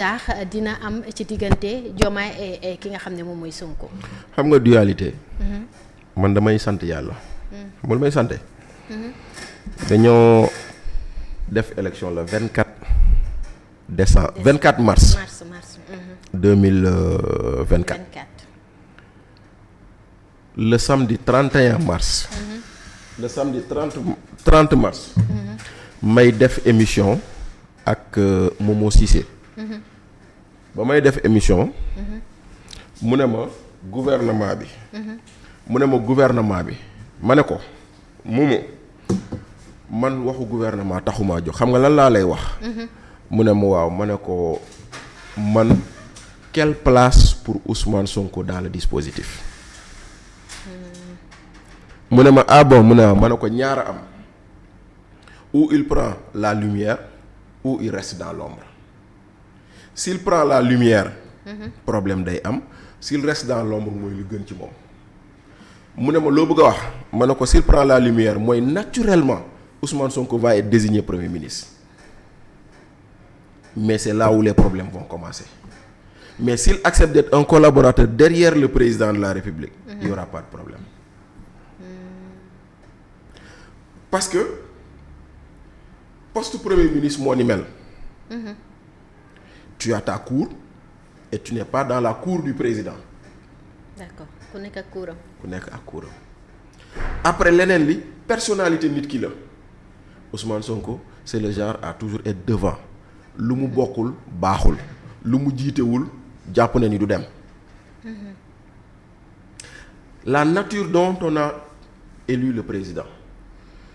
taax dina am ci diggante Diomaye et ki nga xam ne moom mooy Sonko. xam nga dualité. man damay sant yàlla. xam nga lu may sante. dañoo def élection le 24 mars. 2024. le samedi 31 mars. le samedi 30 mars. may def émission ak Momo Cissé. ba may def émission. mu ne ma gouvernement bi. ma ne ko Momo man waxu gouvernement taxumaa jox xam nga lan laa lay wax. mu ne ma waaw ma ne ko man quelle place pour Ousmane Sonko dans le dispositif. mu ne ma ah bon mu ne ma ne ko ñaara am ou il prend la lumière ou il reste dans l'ombre. S'il prend la lumière. problème day am s'il reste dans l'ombre mooy lu gën ci moom. mu ne ma loo bëgg a wax ma ne ko s'il prend la lumière mooy naturellement Ousmane Sonko va être désigné premier ministre. Mais c'est là où les problèmes vont commencer. Mais s'il accepte d'être un collaborateur derrière le président de la République, il n'y aura pas de problème. Parce que poste premier ministre moo ni mel. Tu as ta cour et tu n'es pas dans la cour du président. D'accord ku nekk ak kuuram. ku nekk ak kuuram. Après leneen li personnalité nit ki la Ousmane Sonko c'est le genre à toujours être devant. lu mu bokkul baaxul lu mu jiitewul jàpp na ni du dem. La nature dont on a élu le président,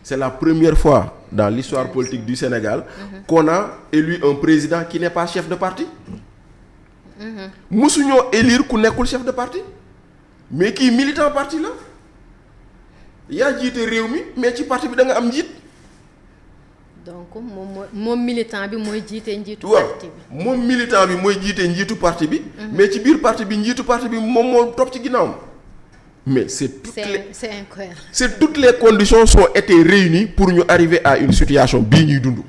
c'est la première fois dans l'histoire politique du Sénégal qu'on a élu un président qui n'est pas chef de parti. Musuñoo élire ku nekkul chef de parti mais kii militant parti la yaa jiite réew mi mais ci parti bi da nga am njiit. donc moom militant bi mooy jiite njiitu parti bi. moom militant bi mooy jiite njiitu parti bi. mais ci biir parti bi njiitu parti bi moom moo topp ci ginnaawam. mais c'est incohérent. C'est toutes les conditions sont été réunies pour ñu arriver à une situation bii ñuy dund.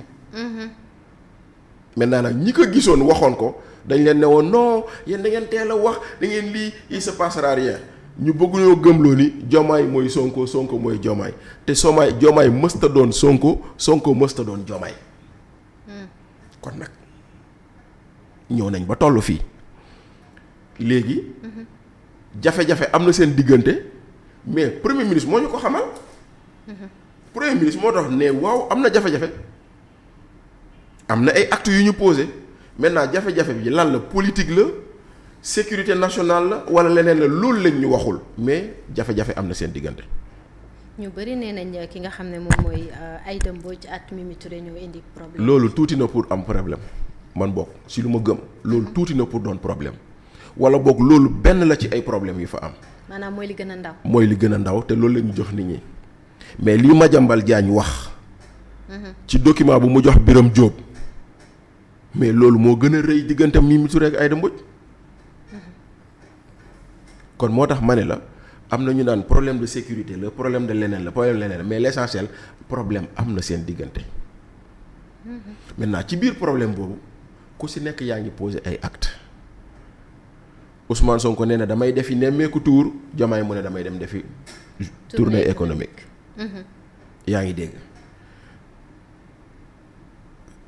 Maintenant nag ñi ko gisoon waxoon ko dañ leen ne woon non yéen da ngeen teel a wax da ngeen lii il se passera rien ñu bëgguñoo gëmloo ni Diomaye mooy Sonko Sonko mooy Diomaye te Diomaye mësta doon Sonko Sonko mësta doon Diomaye. kon nag ñëw nañ ba tollu fii léegi. jafe-jafe am na seen diggante mais premier ministre moo ñu ko xamal. premier ministre moo tax ne waaw am na jafe-jafe am na ay actes yu ñu posé maintenant jafe-jafe bi lan la politique la sécurité nationale la wala leneen la loolu lañ ñu waxul mais jafe-jafe am na seen diggante. ñu bëri nee nañ ki nga xam ne moom mooy Aïda Mbodj ak Mimi Touré ñoo indi problème. loolu tuuti na pour am problème man bokk si lu ma gëm loolu tuuti na pour doon problème. wala boog loolu benn la ci ay problèmes yu fa am. maanaam mooy li gën a ndaw. mooy li gën a ndaw te loolu la ñu jox nit ñi mais li Madiambal Diagne wax. ci document bu mu jox Birame Diop. mais loolu moo gën a rëy diggante Mimi Touré ak Aïda Mbodj. kon moo tax ma ne la am na ñu naan problème de sécurité la problème de leneen la problème leneen la mais l'essentiel problème am na seen diggante. maintenant ci biir problème boobu ku si nekk yaa ngi poser ay actes. Ousmane Sonko nee na damay defi nemmeeku tour Diomaye mu ne damay dem defi tournée économique. yaa ngi dégg.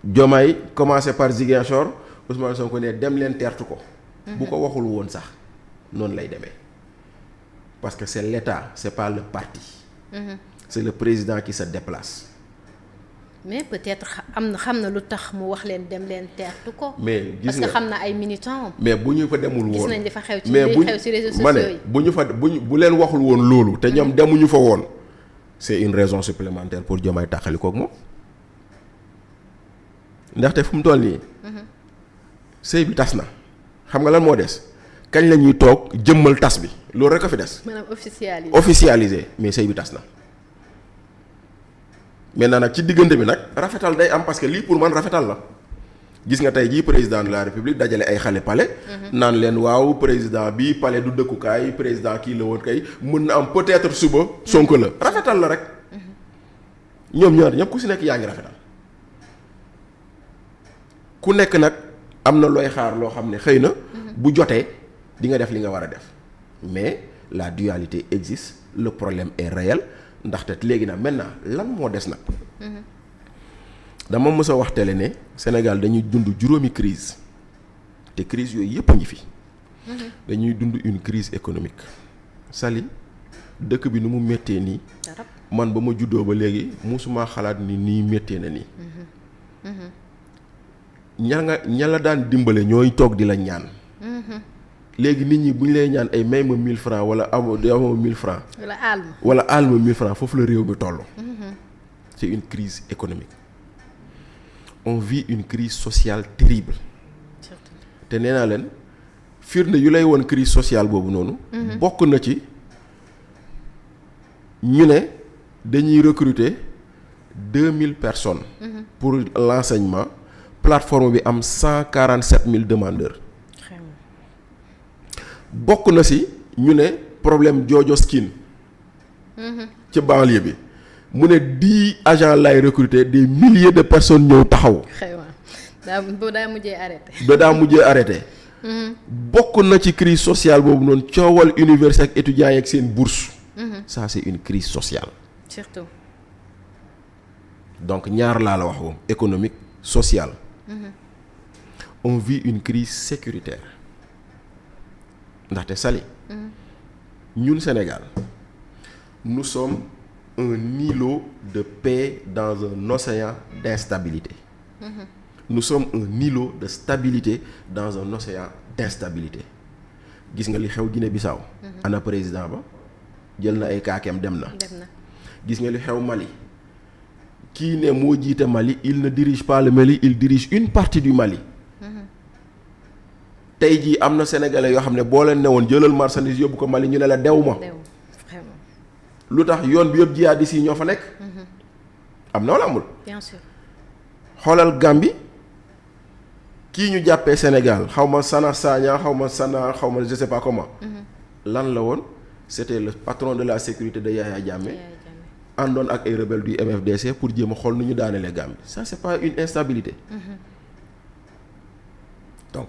Diomaye commencé par Ziguinchor Ousmane Sonko ne dem leen teertu ko. bu ko waxul woon sax noonu lay demee. parce que c'est l'État c'est pas le parti. C'est le président qui se déplace. mais peut-être xam na lu tax mu wax leen dem leen teertu ko. mais gis nga parce que xam na ay militants. mais bu ñu fa demul woon gis nañ li fa xew ci li xew ci réseaux sociaux yi. bu ñu fa bu leen waxul woon loolu. te ñoom demuñu fa woon. c'est une raison supplémentaire pour Diomaye tàqali koog moom. ndaxte fu mu toll nii. sëy bi tas na. xam nga lan moo des. kañ la ñuy toog jëmmal tas bi loolu rek a fi des. maanaam officialisé mais sëy bi tas na. maintenant nag ci diggante bi nag rafetal day am parce que lii pour man rafetal la gis nga tey jii président de la république dajale ay xale palais. naan leen waaw président bi palais du dëkkukaay président kii la woon kay mën na am peut-être suba Sonko la rafetal la rek. ñoom ñaar ñëpp ku si nekk yaa ngi rafetal ku nekk nag am na looy xaar loo xam ne xëy na bu jotee di nga def li nga war a def mais la dualité existe le problème est réel ndaxte léegi nag maintenant lan moo des nag dama mës a wax télé ne Sénégal dañuy dund juróomi crise te crise yooyu yëpp a ngi fi dañuy dund une crise économique Sali dëkk bi nu mu méttee nii man ba ma juddoo ba léegi musuma xalaat ni nii méttee na nii ña la daan dimbale ñooy toog di la ñaan léegi nit ñi bu ñu lay ñaan ay may ma 1000 francs wala amoo 1000 francs wala aal ma 1000 francs foofu la réew mi toll c'est une crise économique on vit une crise sociale terrible te nee naa leen firnde yu lay woon crise sociale boobu noonu bokk na ci ñu ne dañuy recruter 2000 personnes pour l'enseignement plateforme bi am 147 000 demandeurs bokk na si ñu ne problème Jojo Skin ci banlieue bi mu ne 10 agents lay recruter des milliers de personnes ñëw taxaw daa mujjee arrêté ba daa mujjee arrêté bokk na ci crise sociale boobu noonu coowal université ak étudiants yi ak seen bourse ça c'est une crise sociale surtout donc ñaar laa la wax woon économique sociale on vit une crise sécuritaire ndaxte Sali ñun Sénégal nous sommes un îlot de paix dans un océan d'instabilité nous sommes un îlot de stabilité dans un océan d'instabilité gis nga li xew Guinée-Bissau ana président ba jël na ay kaakeem dem na gis nga li xew Mali kii ne moo jiite Mali il ne dirige pas le Mali il dirige une partie du Mali tey jii am na sénégalais yoo xam ne boo leen ne woon jëlal marchandise yóbbu ko Mali ñu ne la dew ma lu tax yoon bi yëpp jihadistes yi ñoo fa nekk am na wala amul bien sûr xoolal Gambie kii ñu jàppee Sénégal xaw ma Sana Sagna xaw ma je sais pas comment lan la woon c'était le patron de la sécurité de Yaya Jammeh àndoon ak ay rebelles du MFDC pour jéem a xool nu ñu daanelee Gambie ça c'est pas une instabilité donc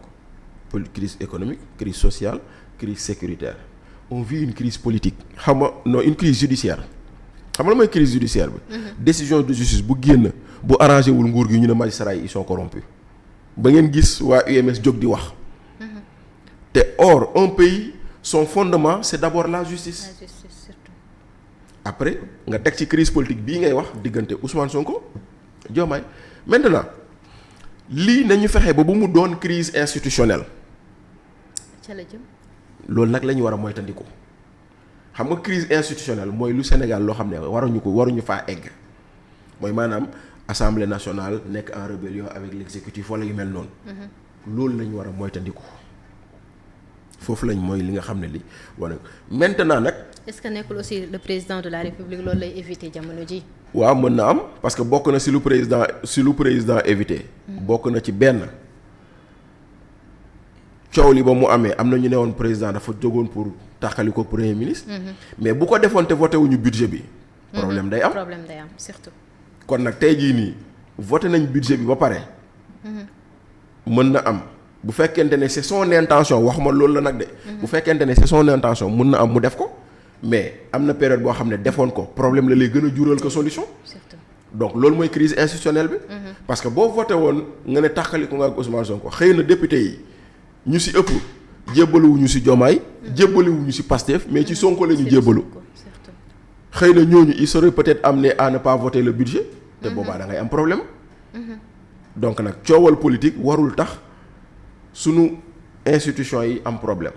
crise économique crise sociale crise sécuritaire on vit une crise politique une crise judiciaire xam nga la mooy crise judiciaire bi décision de justice bu génn bu arrangé wul nguur gi ñu ne magistrats yi ils sont corrompus ba ngeen gis waa UMS jóg di wax te or un pays son fondement c'est d'abord la justice surtout après nga teg ci crise politique bii ngay wax diggante Ousmane Sonko Diomaye maintenant lii nañu fexe ba bu mu doon crise institutionnelle ca la jëm loolu nag la ñu war a moytandiku xam nga crise institutionnelle mooy lu Sénégal loo xam ne waruñu faa egg mooy maanaam Assemblée nationale nekk en rébellion avec l'exécutif wala yu mel noonu loolu la ñu war a moytandiku foofu lañ mooy li nga xam ne li war maintenant nag est-ce que nekkul aussi le président de la République loolu lay éviter jamono ji waaw mën na am parce que bokk na si lu président éviter bokk na ci benn coow li ba mu amee am na ñu ne woon président dafa jógoon pour tàqali ko premier ministre mais bu ko defoon te voté wuñu budget bi problème day am surtout kon nag tey jii nii voté nañ budget bi ba pare mën na am bu fekkente ne c'est son intention waxuma loolu la nag de bu fekkente ne c'est son intention mën na am mu def ko mais am na période boo xam ne defoon ko problème la lay gën a jural ko solution surtout donc loolu mooy crise institutionnelle bi parce que boo voté woon nga ne tàqali ko nga ak Ousmane Sonko xëy na député yi ñu si ëpp jébbaliwuñu si Diomaye jébbaliwuñu si Pastef mais ci Sonko la ñu jébbalu xëy na ñooñu il serait peut-être amené à ne pas voter le budget te boobaa da ngay am problème donc nag coowal politique warul tax sunu institution yi am problème